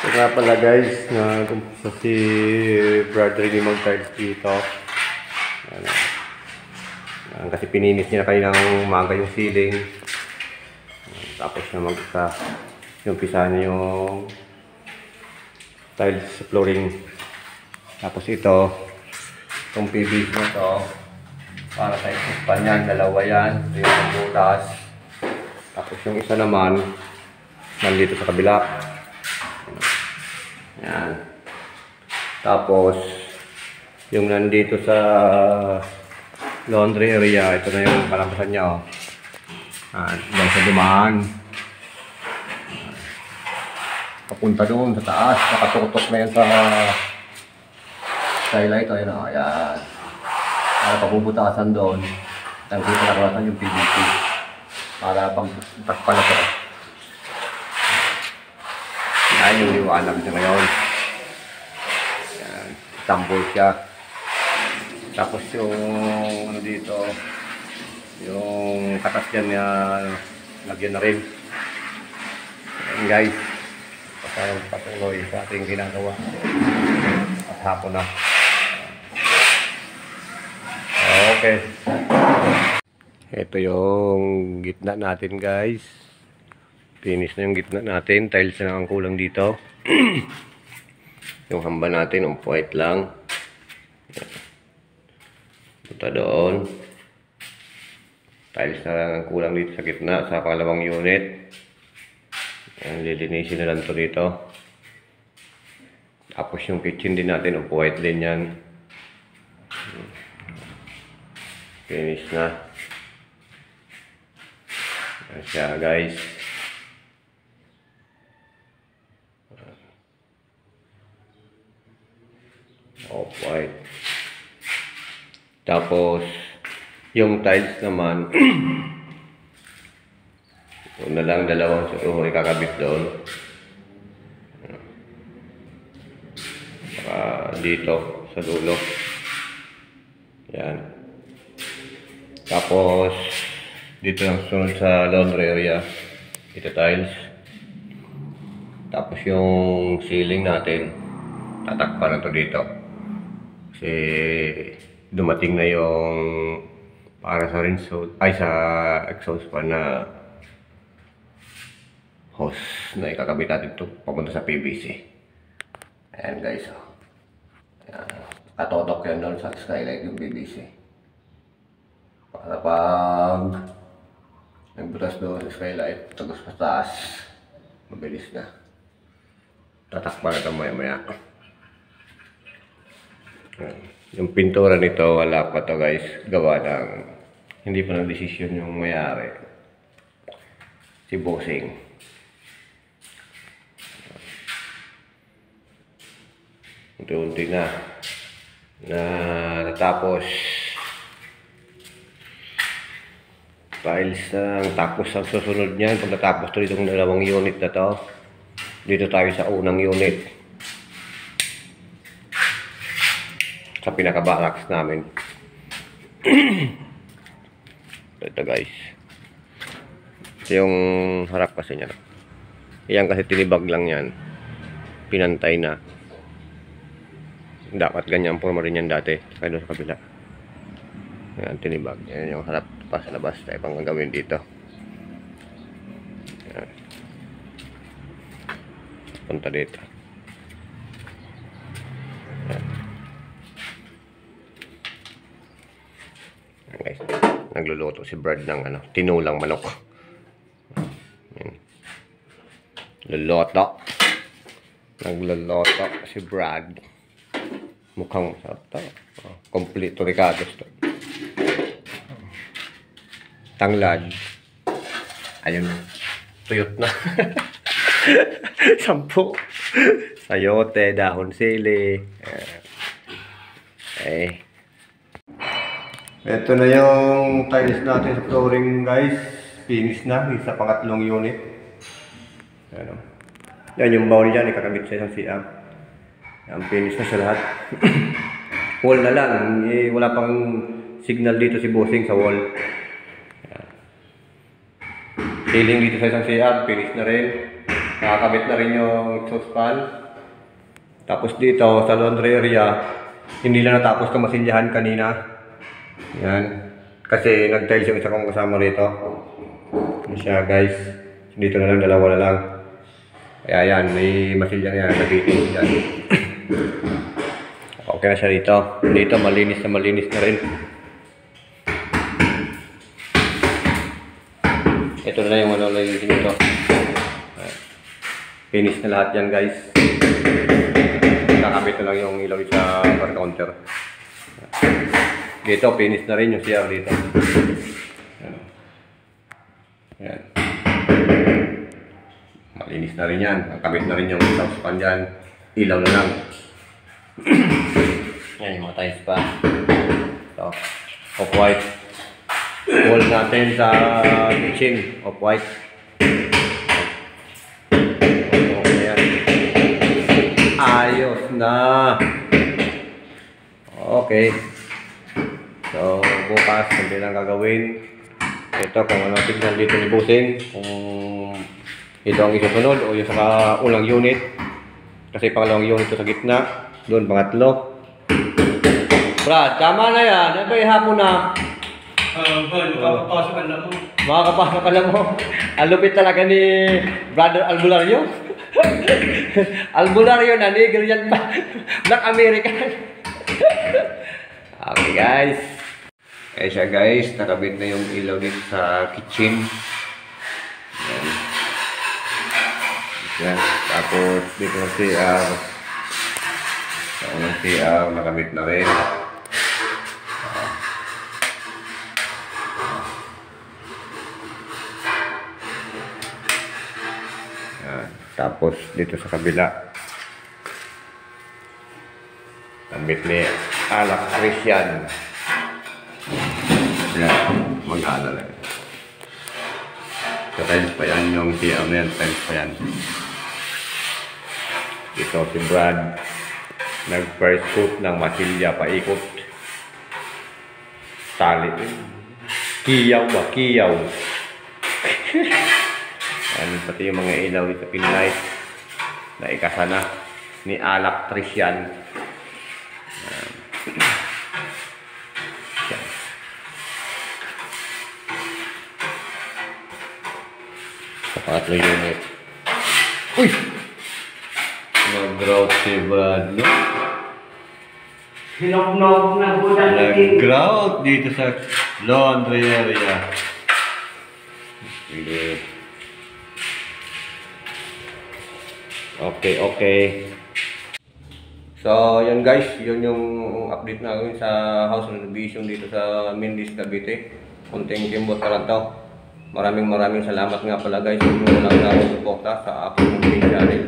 So nga pala guys, nag-umpisa si brother ni mag-tiles dito. Ano, kasi pininis niya kaninang umaga yung ceiling. Tapos na umpisa niya yung tiles sa flooring. Tapos itong PVC na to, para sa ispan yan, dalawa yan. Ito yung butas. Tapos yung isa naman, nandito sa kabila. Yan. Tapos, yung nandito sa laundry area, ito na yung kalabasan niya, oh. Dahil sa dumaan. Papunta doon sa taas, nakatutok na yan sa skylight, oh, yun, oh. Yan. Para pabubutasan doon, nandito na kalabasan yung PVC. Para pagtakpan na ito. Yan yung liwanag niya ngayon. Yan. Tambol siya. Tapos yung ano dito, yung katas dyan na lagyan na rin. Yan guys. Patuloy sa ating ginagawa. At hapon na. Okay. Ito yung gitna natin guys. Finish na yung gitna natin. Tiles na ang kulang dito. Yung hamba natin, white lang. Punta doon. Tiles na lang ang kulang dito sa gitna, sa pangalawang unit. Lilinisin na lang ito dito. Tapos yung kitchen din natin, white din yan. Finish na. Yan siya guys. Off-white. Tapos, yung tiles naman, ito na lang dalawang ikakabit doon. Dito, sa dulo. Yan. Tapos, dito lang sunod sa laundry area. Ito tiles. Tapos yung ceiling natin, tatakpan na ito dito. Kasi dumating na yung para sa sa exhaust fan na hose na ikakabit natin ito papunta sa PVC. Ayan guys, oh. Ayan. Katotok yan doon sa skylight yung PVC. Para pag nagbutas doon sa skylight, tagos pa taas, mabilis na. Tatakpan na ito maya maya. Yung pintura nito, wala pa to guys. Gawa ng hindi pa nag-desisyon yung mayari. Si Bossing. Unti-unti na natapos. Tiles na. Tapos ang susunod niyan, pag natapos to itong dalawang unit na to, dito tayo sa unang unit. Sa pinaka-barracks namin. Ito guys. Ito yung harap kasi niya. Yan kasi tinibag lang yan. Pinantay na. Dapat ganyan forma rin yan dati. Kaya doon sa kabila. Yan, tinibag. Yan yung harap pa sa labas. Tayo pang gagawin dito. Yan. Punta dito. Yan. Guys, nagluluto si Brad ng tinulang manok. Luluto. Nagluluto si Brad. Mukhang masarap to. Kompleto ricados to. Tanglad. Ayun. Tuyot na. 10. Sayote, dahon sili. Ito na yung tiles natin sa flooring guys. Finish na. Sa pangatlong unit. Ayan, yan yung bowl dyan. Ikakabit sa isang CR. Yan, finish na sa lahat. Wall na lang. Wala pang signal dito si Bossing sa wall. Ayan. Ceiling dito sa isang CR. Finish na rin. Nakakabit na rin yung exhaust fan. Tapos dito sa laundry area, hindi lang natapos itong masilyahan kanina. Yan. Kasi nag-tiles yung isa kong kasama rito. Yan siya guys. Dito na lang, dalawa na lang. Kaya yan, may masilya na yan. Nabitin dyan. Okay na siya dito. Dito malinis na rin. Ito na yung ano linisin dito. Finish na lahat yan guys. Nakakabit na lang yung ilaw sa bar counter. Dito finish na rin yung CR dito. Yan. Malinis na rin yan. Nakakabit na rin yung exhaust fan dyan. Ilaw na lang. Yan yung mga tiles pa. So, off-white. Wall natin sa kitchen. Off-white. Ayan. Ayos na. Okay. So, bukas, hindi lang gagawin. Ito, kung ano tignan dito ni Busing. Kung ito ang isusunod o yung sa ulang unit. Kasi pangalawang unit ito sa gitna. Doon, pangatlo. Brad, tama na yan. Ano ba yung hapon na? Makakapasok ka lang mo. Makakapasok ka lang mo. Ang lupit talaga ni Brother Albulario. Albulario na, Nigerian pa. Black American. Okay guys. Kaya siya guys, nakabit na yung ilaw dito sa kitchen. Yan. Yan. Tapos dito ng CR. Sa unang CR, nakabit na rin. Tapos dito sa kabila, tambit ni Alak Christian. Yan, mag-ala lang. So, tiles pa yan yung CR na yan, tiles pa yan. Ito si Brad, nag-first coat ng masilya, paikot. Tali. Kiyaw ba? Kiyaw. Yan, pati yung mga ilaw sa pinlight na ikasana ni Alak Christian. Sa pangatlong unit. Uy! Nag-grout si Brad, no? Hinok-nok na po natin. Nag-grout dito sa laundry area. Sige. Okay. So, yan guys, yun yung update namin sa house renovation dito sa Mindis, Cavite. Kunting timbot ka lang to. Maraming salamat nga pala guys kung walang suporta sa aking channel.